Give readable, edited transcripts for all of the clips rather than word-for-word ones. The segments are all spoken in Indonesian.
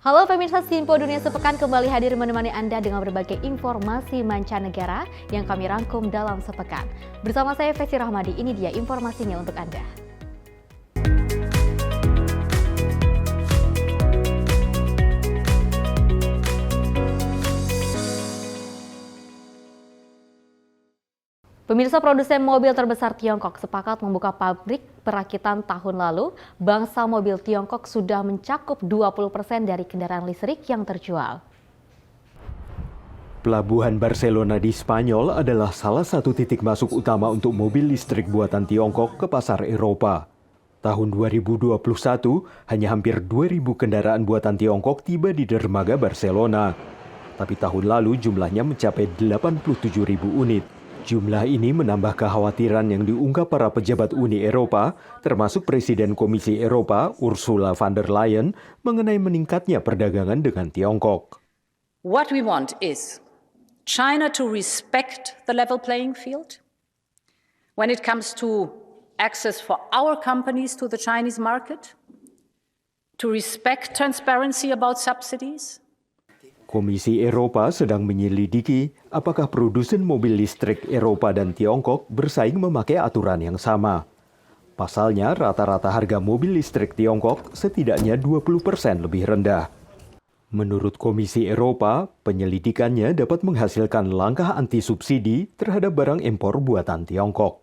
Halo pemirsa Simpo Dunia Sepekan kembali hadir menemani Anda dengan berbagai informasi mancanegara yang kami rangkum dalam sepekan. Bersama saya Fesi Rahmadi, ini dia informasinya untuk Anda. Pemirsa, produsen mobil terbesar Tiongkok sepakat membuka pabrik perakitan tahun lalu. Bangsa mobil Tiongkok sudah mencakup 20% dari kendaraan listrik yang terjual. Pelabuhan Barcelona di Spanyol adalah salah satu titik masuk utama untuk mobil listrik buatan Tiongkok ke pasar Eropa. Tahun 2021, hanya hampir 2.000 kendaraan buatan Tiongkok tiba di dermaga Barcelona. Tapi tahun lalu jumlahnya mencapai 87.000 unit. Jumlah ini menambah kekhawatiran yang diungkap para pejabat Uni Eropa, termasuk Presiden Komisi Eropa Ursula von der Leyen, mengenai meningkatnya perdagangan dengan Tiongkok. What we want is China to respect the level playing field when it comes to access for our companies to the Chinese market, to respect transparency about subsidies. Komisi Eropa sedang menyelidiki apakah produsen mobil listrik Eropa dan Tiongkok bersaing memakai aturan yang sama. Pasalnya, rata-rata harga mobil listrik Tiongkok setidaknya 20% lebih rendah. Menurut Komisi Eropa, penyelidikannya dapat menghasilkan langkah anti-subsidi terhadap barang impor buatan Tiongkok.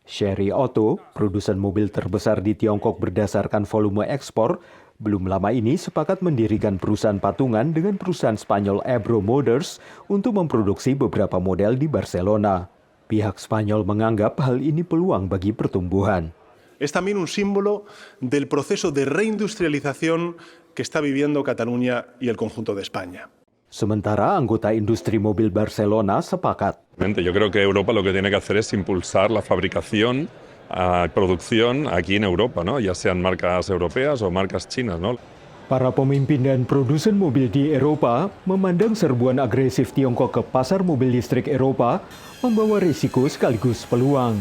Chery Auto, produsen mobil terbesar di Tiongkok berdasarkan volume ekspor, belum lama ini sepakat mendirikan perusahaan patungan dengan perusahaan Spanyol Ebro Motors untuk memproduksi beberapa model di Barcelona. Pihak Spanyol menganggap hal ini peluang bagi pertumbuhan. Es también un símbolo del proceso de reindustrialización que está viviendo Cataluña y el conjunto de España. Sementara anggota industri mobil Barcelona sepakat. Yo creo que Europa lo que tiene que hacer es impulsar la fabricación, producción aquí en Europa, ¿no? Ya sean marcas europeas o marcas chinas, ¿no? Para pemimpin dan produsen mobil di Eropa memandang serbuan agresif Tiongkok ke pasar mobil listrik Eropa membawa risiko sekaligus peluang.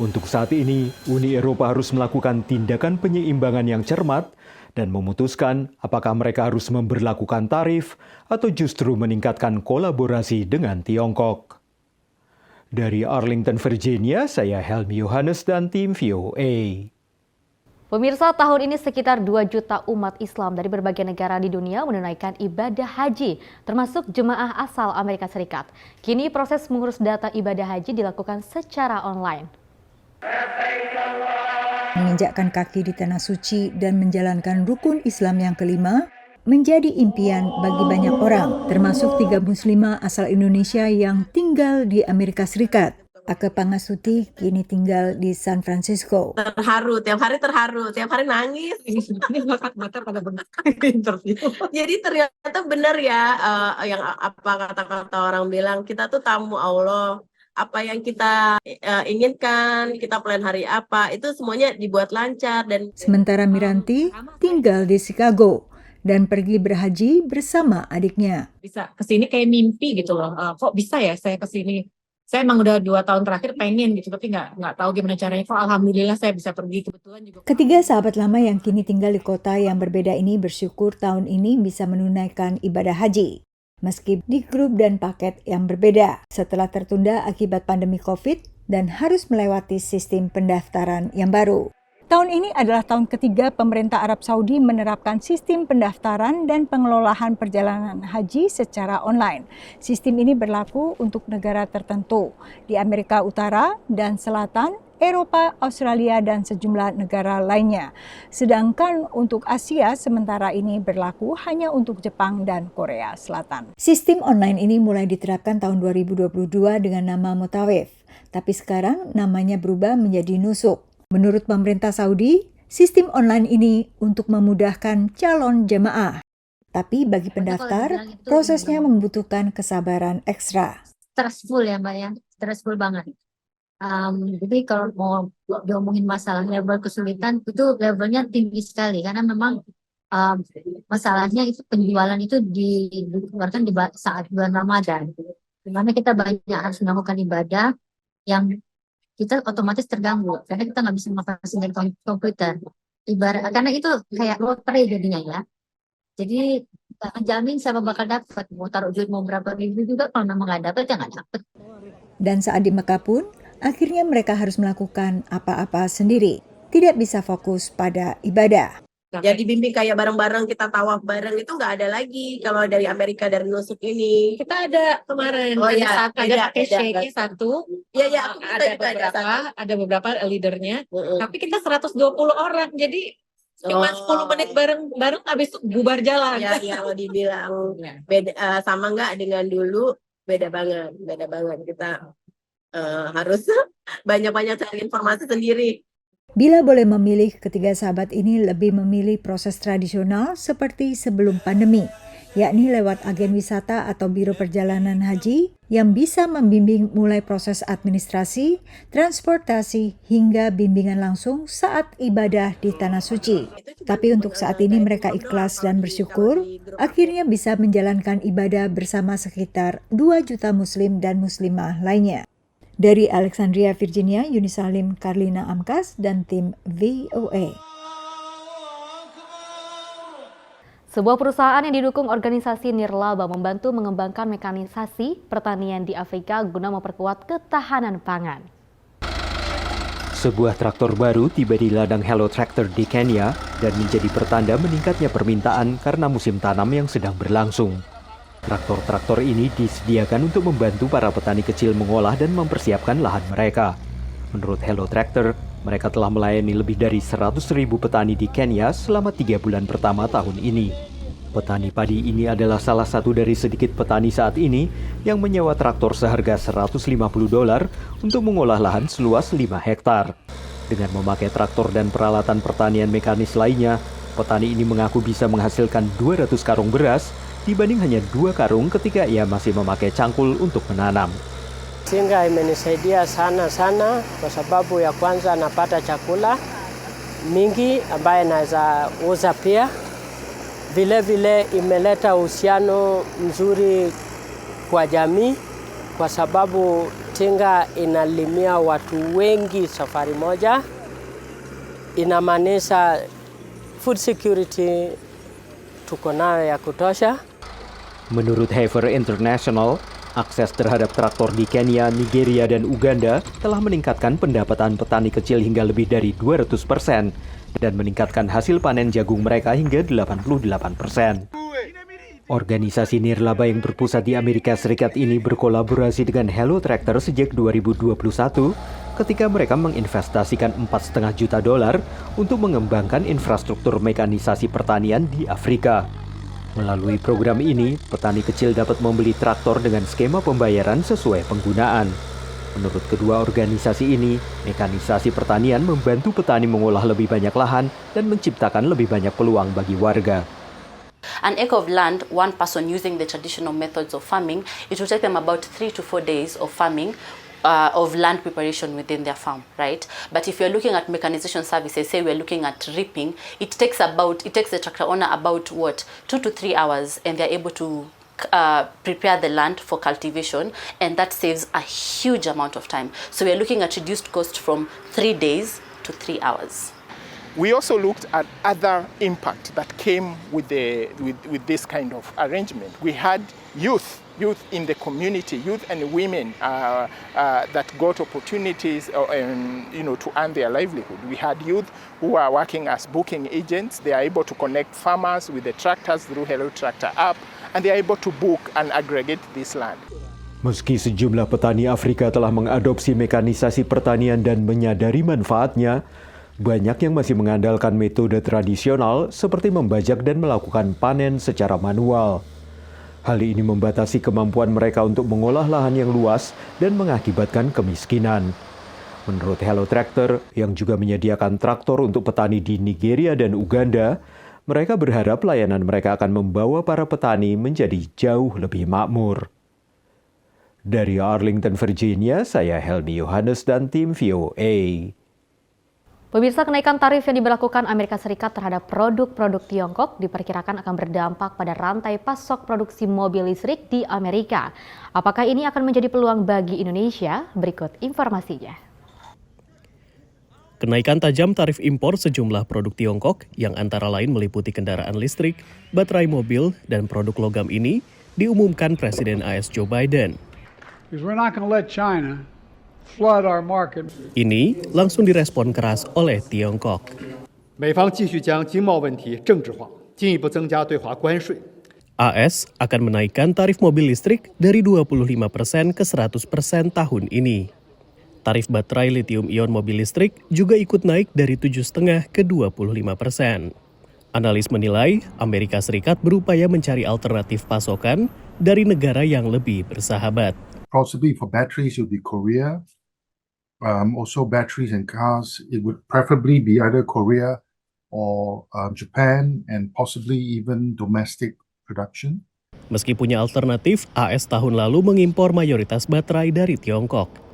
Untuk saat ini, Uni Eropa harus melakukan tindakan penyeimbangan yang cermat dan memutuskan apakah mereka harus memberlakukan tarif atau justru meningkatkan kolaborasi dengan Tiongkok. Dari Arlington, Virginia, saya Helmi Yohanes dan tim VOA. Pemirsa, tahun ini sekitar 2 juta umat Islam dari berbagai negara di dunia menunaikan ibadah haji, termasuk jemaah asal Amerika Serikat. Kini proses mengurus data ibadah haji dilakukan secara online. Menginjakkan kaki di tanah suci dan menjalankan rukun Islam yang kelima menjadi impian bagi banyak orang, termasuk 3 muslimah asal Indonesia yang tinggal di Amerika Serikat. Ake Pangasuti kini tinggal di San Francisco. Terharu, tiap hari nangis. Ini mata pada benar interview. Jadi ternyata benar ya, yang apa kata-kata orang bilang, kita tuh tamu Allah. Apa yang kita inginkan, kita plan hari apa, itu semuanya dibuat lancar. Dan sementara Miranti tinggal di Chicago dan pergi berhaji bersama adiknya. Bisa kesini kayak mimpi gitu loh. Kok bisa ya saya kesini? Saya emang udah 2 tahun terakhir pengen gitu, tapi nggak tahu gimana caranya. Kok alhamdulillah saya bisa pergi. Kebetulan juga. Ketiga sahabat lama yang kini tinggal di kota yang berbeda ini bersyukur tahun ini bisa menunaikan ibadah haji. Meski di grup dan paket yang berbeda setelah tertunda akibat pandemi COVID dan harus melewati sistem pendaftaran yang baru. Tahun ini adalah tahun ketiga pemerintah Arab Saudi menerapkan sistem pendaftaran dan pengelolaan perjalanan haji secara online. Sistem ini berlaku untuk negara tertentu di Amerika Utara dan Selatan, Eropa, Australia, dan sejumlah negara lainnya. Sedangkan untuk Asia, sementara ini berlaku hanya untuk Jepang dan Korea Selatan. Sistem online ini mulai diterapkan tahun 2022 dengan nama Mutawif, tapi sekarang namanya berubah menjadi Nusuk. Menurut pemerintah Saudi, sistem online ini untuk memudahkan calon jemaah. Tapi bagi pendaftar, prosesnya membutuhkan kesabaran ekstra. Stressful ya Mbak ya, stressful banget. Jadi kalau mau diomongin masalah level kesulitan itu levelnya tinggi sekali karena memang masalahnya itu penjualan itu dikeluarkan di saat bulan Ramadan, dimana kita banyak harus melakukan ibadah yang kita otomatis terganggu karena kita nggak bisa mengakses dari komputer. Ibarat karena itu kayak lotre jadinya ya. Jadi nggak ngejamin siapa bakal dapat. Mau taruh duit mau berapa ribu juga kalau memang nggak dapat ya nggak dapat. Dan saat di Mekah pun, akhirnya mereka harus melakukan apa-apa sendiri. Tidak bisa fokus pada ibadah. Jadi bimbing kayak bareng-bareng kita tawaf bareng itu nggak ada lagi kalau dari Amerika dari nusuk ini. Kita ada kemarin, Oh ada iya, satu, ada beda, pakai beda. shake satu, Iya ya, aku kita juga ada beberapa leadernya, satu. tapi kita 120 orang, jadi cuma 10 menit bareng habis itu bubar jalan. Ya, kalau dibilang Ya. beda sama nggak dengan dulu, beda banget kita harus banyak-banyak cari informasi sendiri. Bila boleh memilih, ketiga sahabat ini lebih memilih proses tradisional seperti sebelum pandemi, yakni lewat agen wisata atau biro perjalanan haji yang bisa membimbing mulai proses administrasi, transportasi, hingga bimbingan langsung saat ibadah di Tanah Suci. Tapi untuk saat ini mereka ikhlas dan bersyukur akhirnya bisa menjalankan ibadah bersama sekitar 2 juta muslim dan muslimah lainnya. Dari Alexandria, Virginia, Yuni Salim, Karlina Amkas, dan tim VOA. Sebuah perusahaan yang didukung organisasi Nirlaba membantu mengembangkan mekanisasi pertanian di Afrika guna memperkuat ketahanan pangan. Sebuah traktor baru tiba di ladang Hello Tractor di Kenya dan menjadi pertanda meningkatnya permintaan karena musim tanam yang sedang berlangsung. Traktor-traktor ini disediakan untuk membantu para petani kecil mengolah dan mempersiapkan lahan mereka. Menurut Hello Tractor, mereka telah melayani lebih dari 100.000 petani di Kenya selama 3 bulan pertama tahun ini. Petani padi ini adalah salah satu dari sedikit petani saat ini yang menyewa traktor seharga $150 untuk mengolah lahan seluas 5 hektar. Dengan memakai traktor dan peralatan pertanian mekanis lainnya, petani ini mengaku bisa menghasilkan 200 karung beras dibanding hanya 2 karung ketika ia masih memakai cangkul untuk menanam. Tinga imenisaidia sana kwa sababu ya kwanza napata chakula mingi ambaye naweza uza pia. Vile imeleta uhusiano mzuri kwa jamii kwa sababu tinga inalimia watu wengi safari moja. Inamaanisha food security tuko nayo ya kutosha. Menurut Heifer International, akses terhadap traktor di Kenya, Nigeria, dan Uganda telah meningkatkan pendapatan petani kecil hingga lebih dari 200% dan meningkatkan hasil panen jagung mereka hingga 88%. Organisasi Nirlaba yang berpusat di Amerika Serikat ini berkolaborasi dengan Hello Tractor sejak 2021 ketika mereka menginvestasikan $4,5 juta untuk mengembangkan infrastruktur mekanisasi pertanian di Afrika. Melalui program ini, petani kecil dapat membeli traktor dengan skema pembayaran sesuai penggunaan. Menurut kedua organisasi ini, mekanisasi pertanian membantu petani mengolah lebih banyak lahan dan menciptakan lebih banyak peluang bagi warga. An acre of land, one person using the traditional methods of farming, it will take them about 3 to 4 days of farming, of land preparation within their farm, right? But if you're looking at mechanization services, say we're looking at reaping, it takes the tractor owner about 2 to 3 hours, and they're able to prepare the land for cultivation, and that saves a huge amount of time. So we're looking at reduced cost from 3 days to 3 hours. We also looked at other impact that came with this kind of arrangement. We had youth in the community, youth and women that got opportunities to earn their livelihood. We had youth who are working as booking agents. They are able to connect farmers with the tractors through Hello Tractor app, and they are able to book and aggregate this land. Meski sejumlah petani Afrika telah mengadopsi mekanisasi pertanian dan menyadari manfaatnya, banyak yang masih mengandalkan metode tradisional seperti membajak dan melakukan panen secara manual. Hal ini membatasi kemampuan mereka untuk mengolah lahan yang luas dan mengakibatkan kemiskinan. Menurut Hello Tractor, yang juga menyediakan traktor untuk petani di Nigeria dan Uganda, mereka berharap layanan mereka akan membawa para petani menjadi jauh lebih makmur. Dari Arlington, Virginia, saya Helmi Yohanes dan tim VOA. Pemirsa, kenaikan tarif yang diberlakukan Amerika Serikat terhadap produk-produk Tiongkok diperkirakan akan berdampak pada rantai pasok produksi mobil listrik di Amerika. Apakah ini akan menjadi peluang bagi Indonesia? Berikut informasinya. Kenaikan tajam tarif impor sejumlah produk Tiongkok yang antara lain meliputi kendaraan listrik, baterai mobil, dan produk logam ini diumumkan Presiden AS Joe Biden. Ini langsung direspon keras oleh Tiongkok. AS akan menaikkan tarif mobil listrik dari 25% ke 100% tahun ini. Tarif baterai lithium-ion mobil listrik juga ikut naik dari 7,5% ke 25%. Analis menilai Amerika Serikat berupaya mencari alternatif pasokan dari negara yang lebih bersahabat. Possibly for batteries, it would be Korea. Also batteries and cars, it would preferably be either Korea or Japan and possibly even domestic production. Meski punya alternatif, AS tahun lalu mengimpor mayoritas baterai dari Tiongkok.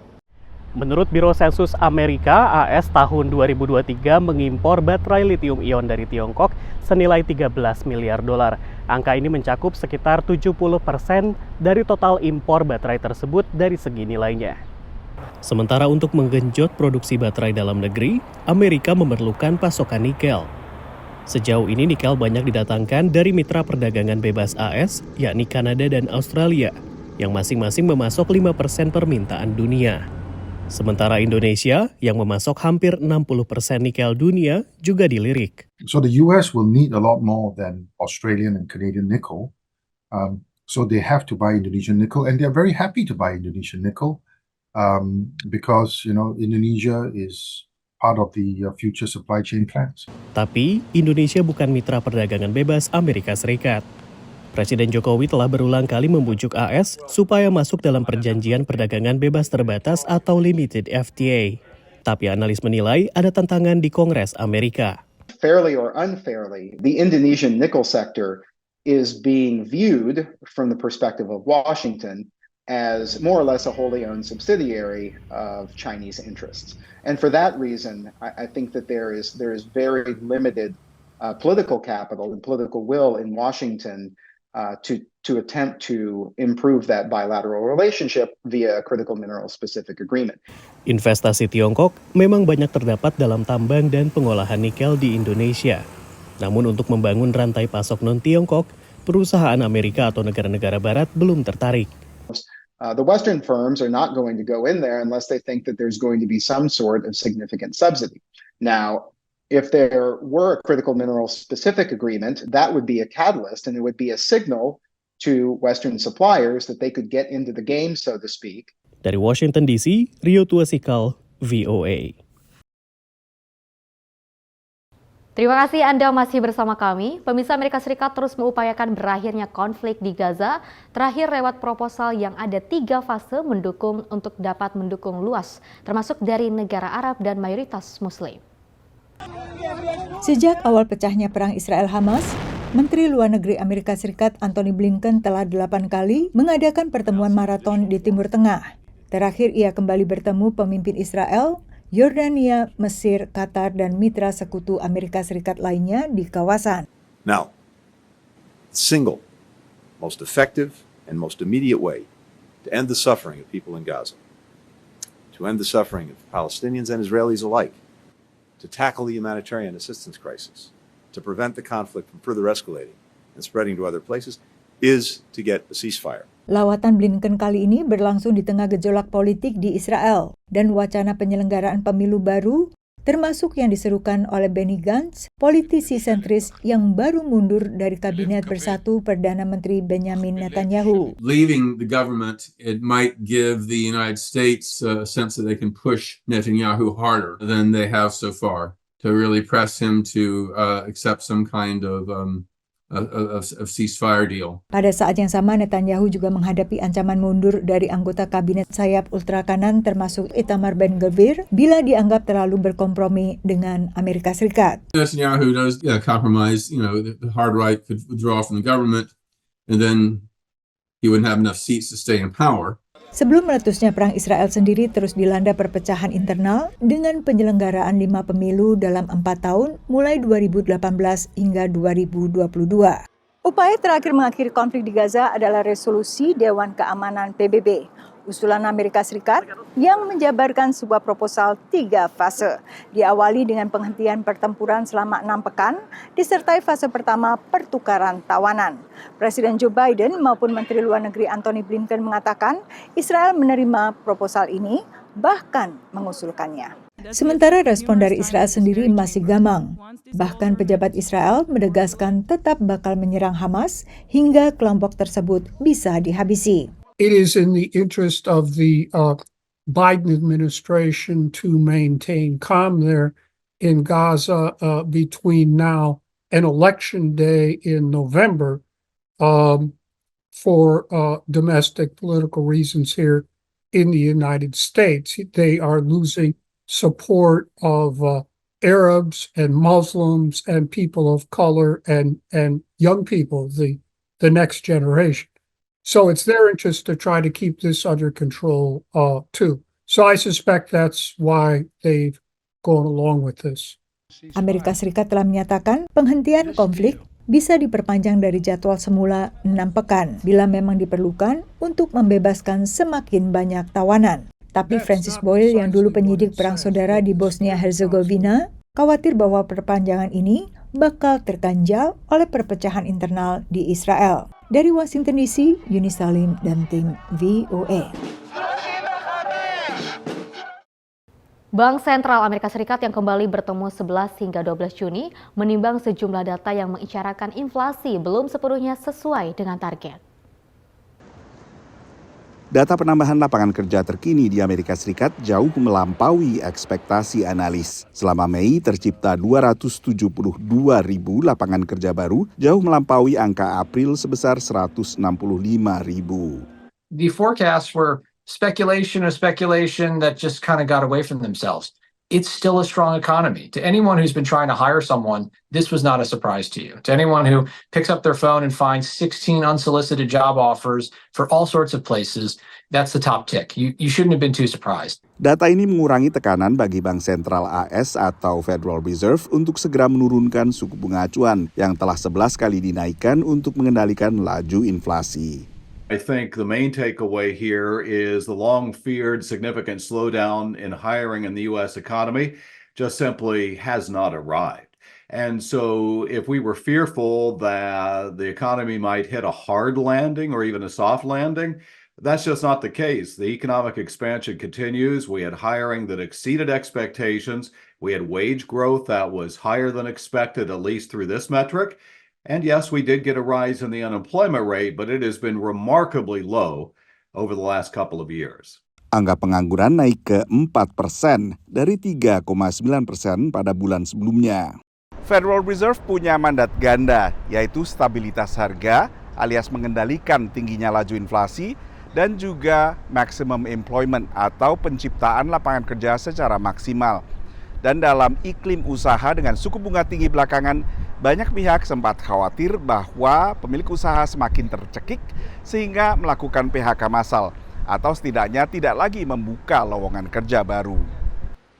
Menurut Biro Sensus Amerika, AS tahun 2023 mengimpor baterai lithium-ion dari Tiongkok senilai 13 miliar dolar. Angka ini mencakup sekitar 70% dari total impor baterai tersebut dari segi nilainya. Sementara untuk menggenjot produksi baterai dalam negeri, Amerika memerlukan pasokan nikel. Sejauh ini nikel banyak didatangkan dari mitra perdagangan bebas AS, yakni Kanada dan Australia, yang masing-masing memasok 5% permintaan dunia. Sementara Indonesia yang memasok hampir 60% nikel dunia juga dilirik. So the US will need a lot more than Australian and Canadian nickel. So they have to buy Indonesian nickel, and they are very happy to buy Indonesian nickel because Indonesia is part of the future supply chain plans. Tapi Indonesia bukan mitra perdagangan bebas Amerika Serikat. Presiden Jokowi telah berulang kali membujuk AS supaya masuk dalam perjanjian perdagangan bebas terbatas atau limited FTA. Tapi analis menilai ada tantangan di Kongres Amerika. Fairly or unfairly, the Indonesian nickel sector is being viewed from the perspective of Washington as more or less a wholly owned subsidiary of Chinese interests. And for that reason, I think that there is very limited political capital and political will in Washington to attempt to improve that bilateral relationship via a critical mineral specific agreement. Investasi Tiongkok memang banyak terdapat dalam tambang dan pengolahan nikel di Indonesia. Namun untuk membangun rantai pasok non-Tiongkok, perusahaan Amerika atau negara-negara barat belum tertarik. The Western firms are not going to go in there unless they think that there's going to be some sort of significant subsidy. Now, if there were a critical mineral specific agreement, that would be a catalyst and it would be a signal to Western suppliers that they could get into the game, so to speak. Dari Washington DC, Rio Tuasikal, VOA. Terima kasih Anda masih bersama kami. Pemirsa, Amerika Serikat terus mengupayakan berakhirnya konflik di Gaza, terakhir lewat proposal yang ada 3 fase untuk dapat mendukung luas, termasuk dari negara Arab dan mayoritas Muslim. Sejak awal pecahnya perang Israel-Hamas, Menteri Luar Negeri Amerika Serikat Antony Blinken telah 8 kali mengadakan pertemuan maraton di Timur Tengah. Terakhir ia kembali bertemu pemimpin Israel, Yordania, Mesir, Qatar, dan mitra sekutu Amerika Serikat lainnya di kawasan. Now, the single most effective and most immediate way to end the suffering of people in Gaza, to end the suffering of Palestinians and Israelis alike, to tackle the humanitarian assistance crisis, to prevent the conflict from further escalating and spreading to other places, is to get a ceasefire. Lawatan Blinken kali ini berlangsung di tengah gejolak politik di Israel dan wacana penyelenggaraan pemilu baru, termasuk yang diserukan oleh Benny Gantz, politisi sentris yang baru mundur dari Kabinet Bersatu Perdana Menteri Benjamin Netanyahu. Leaving the government, it might give the United States a sense that they can push Netanyahu harder than they have so far to really press him to accept some kind of ceasefire deal. Pada saat yang sama, Netanyahu juga menghadapi ancaman mundur dari anggota kabinet sayap ultrakanan termasuk Itamar Ben-Gvir bila dianggap terlalu berkompromi dengan Amerika Serikat. Netanyahu does compromise, the hard right could withdraw from the government and then he wouldn't have enough seats to stay in power. Sebelum meletusnya perang, Israel sendiri terus dilanda perpecahan internal dengan penyelenggaraan 5 pemilu dalam 4 tahun mulai 2018 hingga 2022. Upaya terakhir mengakhiri konflik di Gaza adalah resolusi Dewan Keamanan PBB. usulan Amerika Serikat yang menjabarkan sebuah proposal 3 fase. Diawali dengan penghentian pertempuran selama 6 pekan, disertai fase pertama pertukaran tawanan. Presiden Joe Biden maupun Menteri Luar Negeri Antony Blinken mengatakan Israel menerima proposal ini, bahkan mengusulkannya. Sementara respon dari Israel sendiri masih gamang. Bahkan pejabat Israel menegaskan tetap bakal menyerang Hamas hingga kelompok tersebut bisa dihabisi. It is in the interest of the Biden administration to maintain calm there in Gaza between now and Election Day in November for domestic political reasons here in the United States. They are losing support of Arabs and Muslims and people of color and young people, the next generation. So it's their interest to try to keep this under control too. So I suspect that's why they've gone along with this. Amerika Serikat telah menyatakan penghentian konflik bisa diperpanjang dari jadwal semula 6 pekan bila memang diperlukan untuk membebaskan semakin banyak tawanan. Tapi Francis Boyle yang dulu penyidik perang saudara di Bosnia-Herzegovina khawatir bahwa perpanjangan ini bakal terganjal oleh perpecahan internal di Israel. Dari Washington DC, Yuni Salim dan tim VOA. Bank Sentral Amerika Serikat yang kembali bertemu 11 hingga 12 Juni menimbang sejumlah data yang mengisyaratkan inflasi belum sepenuhnya sesuai dengan target. Data penambahan lapangan kerja terkini di Amerika Serikat jauh melampaui ekspektasi analis. Selama Mei tercipta 272.000 lapangan kerja baru, jauh melampaui angka April sebesar 165.000. The forecasts were speculation that just kind of got away from themselves. It's still a strong economy. To anyone who's been trying to hire someone, this was not a surprise to you. To anyone who picks up their phone and finds 16 unsolicited job offers for all sorts of places, that's the top tick. You shouldn't have been too surprised. Data ini mengurangi tekanan bagi Bank Sentral AS atau Federal Reserve untuk segera menurunkan suku bunga acuan yang telah 11 kali dinaikkan untuk mengendalikan laju inflasi. I think the main takeaway here is the long-feared significant slowdown in hiring in the U.S. economy just simply has not arrived. And so if we were fearful that the economy might hit a hard landing or even a soft landing, that's just not the case. The economic expansion continues. We had hiring that exceeded expectations. We had wage growth that was higher than expected, at least through this metric. And yes, we did get a rise in the unemployment rate, but it has been remarkably low over the last couple of years. Angka pengangguran naik ke 4% dari 3,9% pada bulan sebelumnya. Federal Reserve punya mandat ganda, yaitu stabilitas harga alias mengendalikan tingginya laju inflasi dan juga maximum employment atau penciptaan lapangan kerja secara maksimal. Dan dalam iklim usaha dengan suku bunga tinggi belakangan, banyak pihak sempat khawatir bahwa pemilik usaha semakin tercekik sehingga melakukan PHK massal atau setidaknya tidak lagi membuka lowongan kerja baru.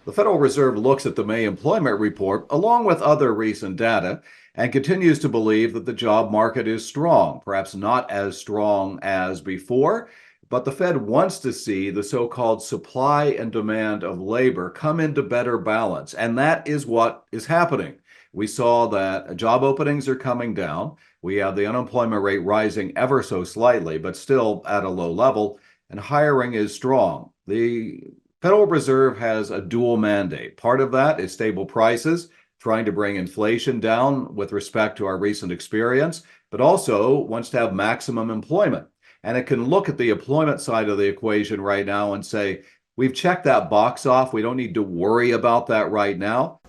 The Federal Reserve looks at the May employment report along with other recent data and continues to believe that the job market is strong, perhaps not as strong as before. But the Fed wants to see the so-called supply and demand of labor come into better balance, and that is what is happening. We saw that job openings are coming down. We have the unemployment rate rising ever so slightly, but still at a low level, and hiring is strong. The Federal Reserve has a dual mandate. Part of that is stable prices, trying to bring inflation down with respect to our recent experience, but also wants to have maximum employment. And it can look at the employment side of the equation right now and say, we've checked that box off. We don't need to worry about that right now.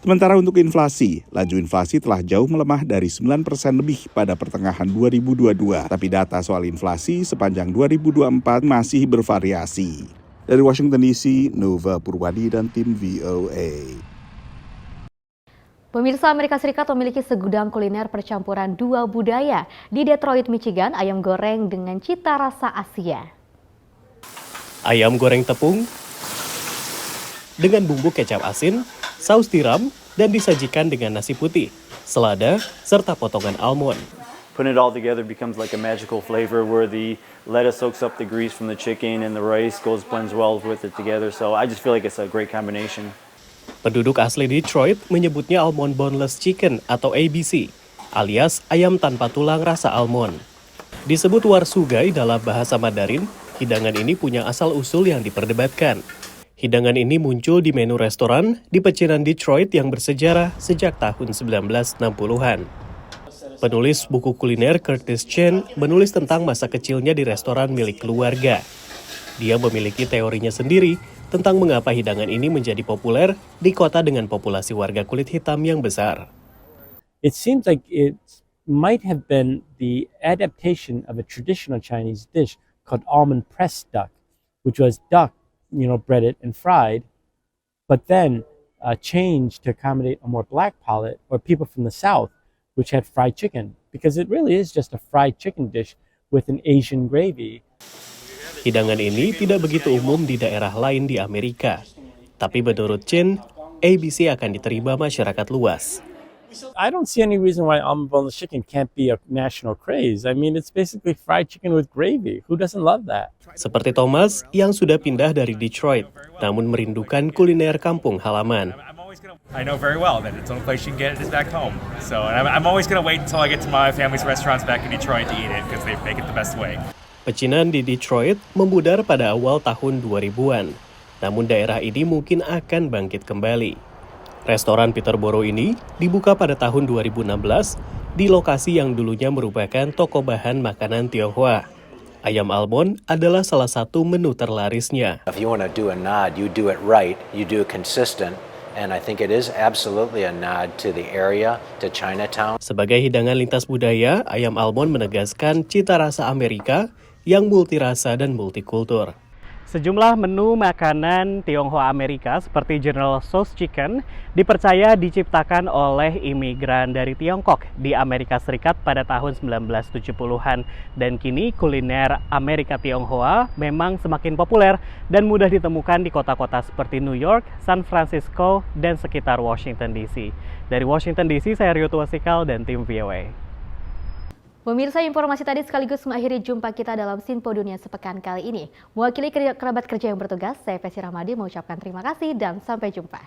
Sementara untuk inflasi, laju inflasi telah jauh melemah dari 9% lebih pada pertengahan 2022. Tapi data soal inflasi sepanjang 2024 masih bervariasi. Dari Washington DC, Nova Purwadi dan tim VOA. Pemirsa, Amerika Serikat memiliki segudang kuliner percampuran dua budaya. Di Detroit, Michigan, ayam goreng dengan cita rasa Asia. Ayam goreng tepung dengan bumbu kecap asin, saus tiram, dan disajikan dengan nasi putih, selada, serta potongan almond. putting it all together becomes like a magical flavor where the lettuce soaks up the grease from the chicken and the rice blends well with it together. So I just feel like it's a great combination. Penduduk asli Detroit menyebutnya almond boneless chicken atau ABC, alias ayam tanpa tulang rasa almond. Disebut warsugai dalam bahasa Mandarin, hidangan ini punya asal-usul yang diperdebatkan. Hidangan ini muncul di menu restoran di pecinan Detroit yang bersejarah sejak tahun 1960-an. Penulis buku kuliner Curtis Chen menulis tentang masa kecilnya di restoran milik keluarga. Dia memiliki teorinya sendiri tentang mengapa hidangan ini menjadi populer di kota dengan populasi warga kulit hitam yang besar. It seems like it might have been the adaptation of a traditional Chinese dish called almond pressed duck, which was duck, breaded and fried, but then changed to accommodate a more black palate or people from the South, which had fried chicken, because it really is just a fried chicken dish with an Asian gravy. Hidangan ini tidak begitu umum di daerah lain di Amerika, tapi menurut Chen, ABC akan diterima masyarakat luas. I don't see any reason why almond boneless chicken can't be a national craze. I mean, it's basically fried chicken with gravy. Who doesn't love that? Seperti Thomas yang sudah pindah dari Detroit, namun merindukan kuliner kampung halaman. I know very well that it's the only place you can get it is back home. So I'm always going to wait until I get to my family's restaurants back in Detroit to eat it because they make it the best way. Pecinan di Detroit memudar pada awal tahun 2000-an, namun daerah ini mungkin akan bangkit kembali. Restoran Peterborough ini dibuka pada tahun 2016 di lokasi yang dulunya merupakan toko bahan makanan Tionghoa. Ayam almond adalah salah satu menu terlarisnya. If you want to do a nod, you do it right, you do it consistent, and I think it is absolutely a nod to the area, to Chinatown. Sebagai hidangan lintas budaya, ayam almond menegaskan cita rasa Amerika yang multirasa dan multikultur. Sejumlah menu makanan Tionghoa Amerika seperti General Tso's Chicken dipercaya diciptakan oleh imigran dari Tiongkok di Amerika Serikat pada tahun 1970-an. Dan kini kuliner Amerika Tionghoa memang semakin populer dan mudah ditemukan di kota-kota seperti New York, San Francisco, dan sekitar Washington DC. Dari Washington DC, saya Rio Tuasikal dan tim VOA. Pemirsa, informasi tadi sekaligus mengakhiri jumpa kita dalam Sinpo Dunia sepekan kali ini. Mewakili kerabat kerja yang bertugas, saya Pesi Ramadi mengucapkan terima kasih dan sampai jumpa.